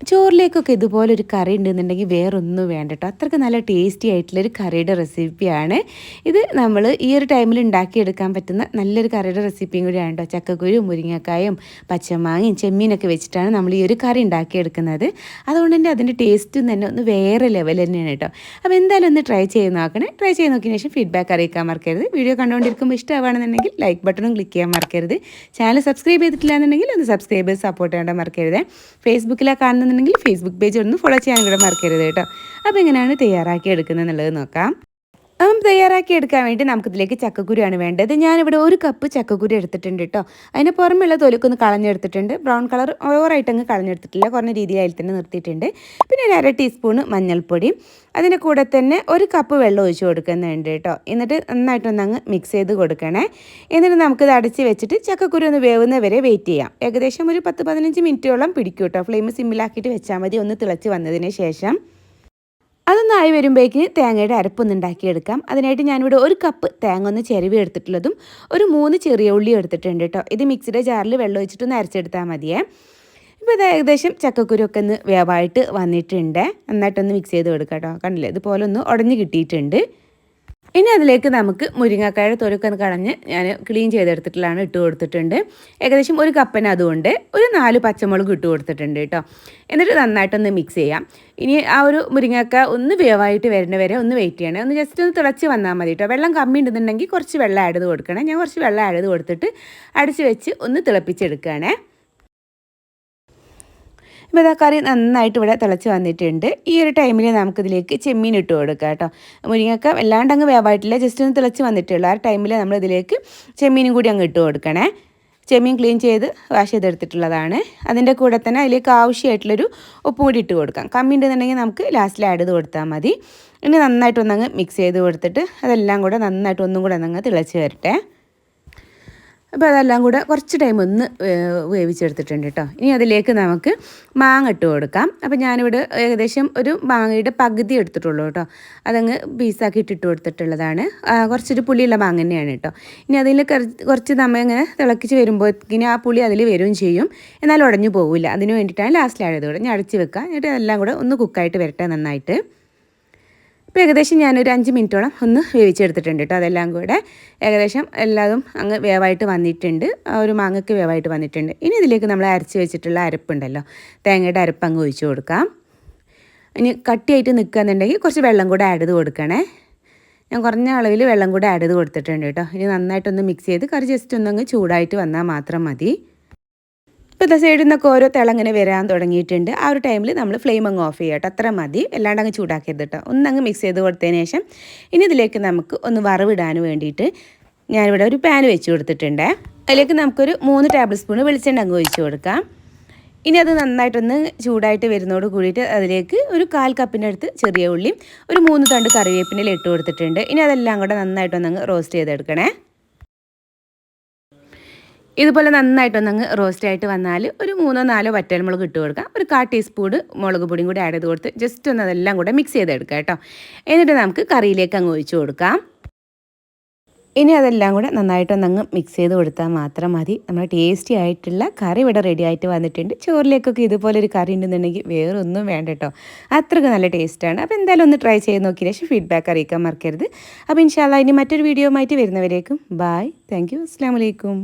ചോറിലേക്കൊക്കെ ഇതുപോലൊരു കറി ഉണ്ടെന്നുണ്ടെങ്കിൽ വേറൊന്നും വേണ്ട കേട്ടോ. അത്രയ്ക്ക് നല്ല ടേസ്റ്റി ആയിട്ടുള്ളൊരു കറിയുടെ റെസിപ്പിയാണ് ഇത്. നമ്മൾ ഈ ഒരു ടൈമിൽ ഉണ്ടാക്കിയെടുക്കാൻ പറ്റുന്ന നല്ലൊരു കറിയുടെ റെസിപ്പിയും കൂടിയാണ് കേട്ടോ. ചക്കക്കുരു, മുരിങ്ങക്കായും, പച്ചമാങ്ങയും ചെമ്മീനൊക്കെ വെച്ചിട്ടാണ് നമ്മൾ ഈ ഒരു കറി ഉണ്ടാക്കിയെടുക്കുന്നത്. അതുകൊണ്ട് തന്നെ അതിൻ്റെ ടേസ്റ്റും തന്നെ ഒന്ന് വേറെ ലെവൽ തന്നെയാണ് കേട്ടോ. അപ്പോൾ എന്തായാലും ഒന്ന് ട്രൈ ചെയ്ത് നോക്കണേ. ട്രൈ ചെയ്ത് നോക്കിയതിന് ശേഷം ഫീഡ്ബാക്ക് അറിയിക്കാൻ മറക്കരുത്. വീഡിയോ കണ്ടുകൊണ്ടിരിക്കുമ്പോൾ ഇഷ്ടമാണെന്നുണ്ടെങ്കിൽ ലൈക്ക് ബട്ടണും ക്ലിക്ക് ചെയ്യാൻ മറക്കരുത്. ചാനൽ സബ്സ്ക്രൈബ് ചെയ്തിട്ടില്ല എന്നുണ്ടെങ്കിൽ ഒന്ന് സബ്സ്ക്രൈബ് ചെയ്ത് സപ്പോർട്ട് ചെയ്യാൻ മറക്കരുത്. ഫേസ്ബുക്കിലാണ് കാണുന്നുണ്ടെങ്കിൽ ഫേസ്ബുക്ക് പേജ് ഒന്ന് ഫോളോ ചെയ്യാൻ കൂടെ മറക്കരുത് കേട്ടോ. അപ്പോൾ എങ്ങനെയാണ് തയ്യാറാക്കി എടുക്കുന്നത് എന്നുള്ളത് നോക്കാം. അപ്പം തയ്യാറാക്കി എടുക്കാൻ വേണ്ടി നമുക്കിതിലേക്ക് ചക്കക്കുരുയാണ് വേണ്ടത്. ഞാനിവിടെ 1 കപ്പ് ചക്കക്കുരു എടുത്തിട്ടുണ്ട് കേട്ടോ. അതിന് പുറമെയുള്ള തൊലിക്കൊന്ന് കളഞ്ഞെടുത്തിട്ടുണ്ട്. ബ്രൗൺ കളർ ഓവറായിട്ടങ്ങ് കളഞ്ഞെടുത്തിട്ടില്ല, കുറഞ്ഞ രീതിയിൽ തന്നെ നിർത്തിയിട്ടുണ്ട്. പിന്നെ ഒരു 1/2 ടീസ്പൂണ് മഞ്ഞൾപ്പൊടി, അതിൻ്റെ കൂടെ തന്നെ 1 കപ്പ് വെള്ളം ഒഴിച്ച് കൊടുക്കുന്നുണ്ട് കേട്ടോ. എന്നിട്ട് നന്നായിട്ടൊന്നങ്ങ് മിക്സ് ചെയ്ത് കൊടുക്കണേ. എന്നിട്ട് നമുക്കിത് അടച്ച് വെച്ചിട്ട് ചക്കക്കുരു ഒന്ന് വേവുന്നവരെ വെയിറ്റ് ചെയ്യാം. ഏകദേശം ഒരു 10-15 മിനിറ്റോളം പിടിക്കും കേട്ടോ. ഫ്ലെയിം സിമ്മിലാക്കിയിട്ട് വെച്ചാൽ മതി. ഒന്ന് തിളച്ച് വന്നതിന് ശേഷം അതൊന്നായി വരുമ്പോഴേക്ക് തേങ്ങയുടെ അരപ്പൊന്നുണ്ടാക്കിയെടുക്കാം. അതിനായിട്ട് ഞാനിവിടെ 1 കപ്പ് തേങ്ങ ഒന്ന് ചിരവി എടുത്തിട്ടുള്ളതും ഒരു 3 ചെറിയ ഉള്ളി എടുത്തിട്ടുണ്ട് കേട്ടോ. ഇത് മിക്സിയുടെ ജാറിൽ വെള്ളം ഒഴിച്ചിട്ടൊന്ന് അരച്ചെടുത്താൽ മതിയേ. ഇപ്പോൾ ഇത് ഏകദേശം ചക്കക്കുരുവൊക്കെ ഒന്ന് വേവായിട്ട് വന്നിട്ടുണ്ട്. നന്നായിട്ടൊന്ന് മിക്സ് ചെയ്ത് കൊടുക്കാം കേട്ടോ. കണ്ടില്ലേ, ഇതുപോലെ ഒന്ന് ഉടഞ്ഞ് കിട്ടിയിട്ടുണ്ട്. ഇനി അതിലേക്ക് നമുക്ക് മുരിങ്ങക്കായുടെ തൊലിയൊക്കെ കളഞ്ഞ് ഞാൻ ക്ലീൻ ചെയ്തെടുത്തിട്ടുള്ളതാണ് ഇട്ട് കൊടുത്തിട്ടുണ്ട്. ഏകദേശം 1 കപ്പിന് അതുകൊണ്ട് ഒരു 4 പച്ചമുളക് ഇട്ട് കൊടുത്തിട്ടുണ്ട് കേട്ടോ. എന്നിട്ട് നന്നായിട്ടൊന്ന് മിക്സ് ചെയ്യാം. ഇനി ആ ഒരു മുരിങ്ങക്ക ഒന്ന് വേവായിട്ട് വരുന്ന വരെ ഒന്ന് വെയിറ്റ് ചെയ്യണം. ഒന്ന് ജസ്റ്റ് ഒന്ന് തിളച്ച് വന്നാൽ മതി കേട്ടോ. വെള്ളം കമ്മി ഉണ്ടെന്നുണ്ടെങ്കിൽ കുറച്ച് വെള്ളം ആഡ് ചെയ്ത് കൊടുക്കണം. ഞാൻ കുറച്ച് വെള്ളം ആഡ് ചെയ്ത് കൊടുത്തിട്ട് അടച്ച് വെച്ച് ഒന്ന് തിളപ്പിച്ചെടുക്കുകയാണേ. ഇപ്പോൾ ഇതാ കറി നന്നായിട്ട് ഇവിടെ തിളച്ച് വന്നിട്ടുണ്ട്. ഈ ഒരു ടൈമിൽ നമുക്കിതിലേക്ക് ചെമ്മീൻ ഇട്ട് കൊടുക്കാം കേട്ടോ. മുരിങ്ങക്ക വല്ലാണ്ട് അങ്ങ് വേവായിട്ടില്ല, ജസ്റ്റ് ഒന്ന് തിളച്ച് വന്നിട്ടുള്ളൂ. ആ ടൈമിൽ നമ്മളിതിലേക്ക് ചെമ്മീനും കൂടി അങ്ങ് ഇട്ട് കൊടുക്കണേ. ചെമ്മീൻ ക്ലീൻ ചെയ്ത് വാഷ് ചെയ്തെടുത്തിട്ടുള്ളതാണ്. അതിൻ്റെ കൂടെ തന്നെ അതിലേക്ക് ആവശ്യമായിട്ടുള്ളൊരു ഉപ്പ് കൂടി ഇട്ട് കൊടുക്കാം. കമ്മി ഉണ്ടെന്നുണ്ടെങ്കിൽ നമുക്ക് ലാസ്റ്റിൽ ആഡ് ചെയ്ത് കൊടുത്താൽ മതി. ഇനി നന്നായിട്ടൊന്നങ്ങ് മിക്സ് ചെയ്ത് കൊടുത്തിട്ട് അതെല്ലാം കൂടെ നന്നായിട്ട് ഒന്നും കൂടെ ഒന്നങ്ങ് തിളച്ച് വരട്ടെ. അപ്പോൾ അതെല്ലാം കൂടെ കുറച്ച് ടൈം ഒന്ന് വേവിച്ചെടുത്തിട്ടുണ്ട് കേട്ടോ. ഇനി അതിലേക്ക് നമുക്ക് മാങ്ങ ഇട്ട് കൊടുക്കാം. അപ്പോൾ ഞാനിവിടെ ഏകദേശം ഒരു മാങ്ങയുടെ പകുതി എടുത്തിട്ടുള്ളൂ കേട്ടോ. അതങ്ങ് പീസാക്കി ഇട്ടിട്ട് കൊടുത്തിട്ടുള്ളതാണ്. കുറച്ചൊരു പുളിയുള്ള മാങ്ങ തന്നെയാണ് കേട്ടോ. ഇനി അതിൽ കുറച്ച് നമ്മൾ ഇങ്ങനെ തിളക്കിച്ച് വരുമ്പോഴത്തേക്കിന് ആ പുളി അതിൽ വരികയും ചെയ്യും, എന്നാൽ ഉടഞ്ഞു പോകില്ല. അതിന് വേണ്ടിയിട്ടാണ് ലാസ്റ്റിൽ ആയത് കൂടെ ഞാൻ അടച്ച് വെക്കുക. എന്നിട്ട് അതെല്ലാം കൂടെ ഒന്ന് കുക്കായിട്ട് വരട്ടെ നന്നായിട്ട്. ഇപ്പോൾ ഏകദേശം ഞാനൊരു 5 മിനിറ്റോളം ഒന്ന് വേവിച്ചെടുത്തിട്ടുണ്ട് കേട്ടോ. അതെല്ലാം കൂടെ ഏകദേശം എല്ലാതും അങ്ങ് വേവായിട്ട് വന്നിട്ടുണ്ട്. ആ ഒരു മാങ്ങയ്ക്ക് വേവായിട്ട് വന്നിട്ടുണ്ട്. ഇനി ഇതിലേക്ക് നമ്മൾ അരച്ച് വെച്ചിട്ടുള്ള അരപ്പുണ്ടല്ലോ, തേങ്ങയുടെ അരപ്പ് അങ്ങ് ഒഴിച്ച് കൊടുക്കാം. ഇനി കട്ടിയായിട്ട് നിൽക്കുകയെന്നുണ്ടെങ്കിൽ കുറച്ച് വെള്ളം കൂടെ ആഡ് ചെയ്ത് കൊടുക്കണേ. ഞാൻ കുറഞ്ഞ അളവിൽ വെള്ളം കൂടെ ആഡ് ചെയ്ത് കൊടുത്തിട്ടുണ്ട് കേട്ടോ. ഇനി നന്നായിട്ടൊന്ന് മിക്സ് ചെയ്ത് കറി ജസ്റ്റ് ഒന്നങ്ങ് ചൂടായിട്ട് വന്നാൽ മാത്രം മതി. ഇപ്പോൾ ഇതാ സൈഡിൽ നിന്നൊക്കെ ഓരോ തിളങ്ങനെ വരാൻ തുടങ്ങിയിട്ടുണ്ട്. ആ ഒരു ടൈമിൽ നമ്മൾ ഫ്ലെയിം അങ്ങ് ഓഫ് ചെയ്യുക കേട്ടോ. അത്ര മതി, അല്ലാണ്ട് അങ്ങ് ചൂടാക്കരുത് കേട്ടോ. ഒന്നങ്ങ് മിക്സ് ചെയ്ത് കൊടുത്തതിന് ശേഷം ഇനി ഇതിലേക്ക് നമുക്ക് ഒന്ന് വറവിടാൻ വേണ്ടിയിട്ട് ഞാനിവിടെ ഒരു പാൻ വെച്ച് കൊടുത്തിട്ടുണ്ട്. അതിലേക്ക് നമുക്കൊരു 3 ടേബിൾ സ്പൂൺ വെളിച്ചെണ്ണ അങ്ങ് ഒഴിച്ച് കൊടുക്കാം. ഇനി അത് നന്നായിട്ടൊന്ന് ചൂടായിട്ട് വരുന്നതോട് കൂടിയിട്ട് അതിലേക്ക് ഒരു 1/4 കപ്പിൻ്റെ അടുത്ത് ചെറിയ ഉള്ളിയും ഒരു 3 തണ്ട് കറിവേപ്പിൻ്റെ ഇട്ട് കൊടുത്തിട്ടുണ്ട്. ഇനി അതെല്ലാം കൂടെ നന്നായിട്ടൊന്നങ്ങ് റോസ്റ്റ് ചെയ്തെടുക്കണേ. ഇതുപോലെ നന്നായിട്ടൊന്നങ്ങ് റോസ്റ്റായിട്ട് വന്നാൽ ഒരു 3-4 വറ്റൽമുളക് ഇട്ട് കൊടുക്കാം. ഒരു 1/4 ടീസ്പൂൺ മുളക് പൊടിയും കൂടി ആഡ് ചെയ്ത് കൊടുത്ത് ജസ്റ്റ് ഒന്ന് അതെല്ലാം കൂടെ മിക്സ് ചെയ്തെടുക്കാം കേട്ടോ. എന്നിട്ട് നമുക്ക് കറിയിലേക്ക് അങ്ങ് ഒഴിച്ച് കൊടുക്കാം. ഇനി അതെല്ലാം കൂടെ നന്നായിട്ടൊന്നങ്ങ് മിക്സ് ചെയ്ത് കൊടുത്താൽ മാത്രം മതി. നമ്മുടെ ടേസ്റ്റി ആയിട്ടുള്ള കറി ഇവിടെ റെഡി ആയിട്ട് വന്നിട്ടുണ്ട്. ചോറിലേക്കൊക്കെ ഇതുപോലെ ഒരു കറി ഉണ്ടെന്നുണ്ടെങ്കിൽ വേറെ ഒന്നും വേണ്ട കേട്ടോ. അത്രയ്ക്ക് നല്ല ടേസ്റ്റാണ്. അപ്പോൾ എന്തായാലും ഒന്ന് ട്രൈ ചെയ്ത് നോക്കിയ ശേഷം ഫീഡ്ബാക്ക് അറിയിക്കാൻ മറക്കരുത്. അപ്പോൾ ഇൻഷാ അല്ലാഹ് ഇനി മറ്റൊരു വീഡിയോ ആയിട്ട് വരുന്നവരേക്കും ബായ്. Thank you. അസ്സലാമു അലൈക്കും.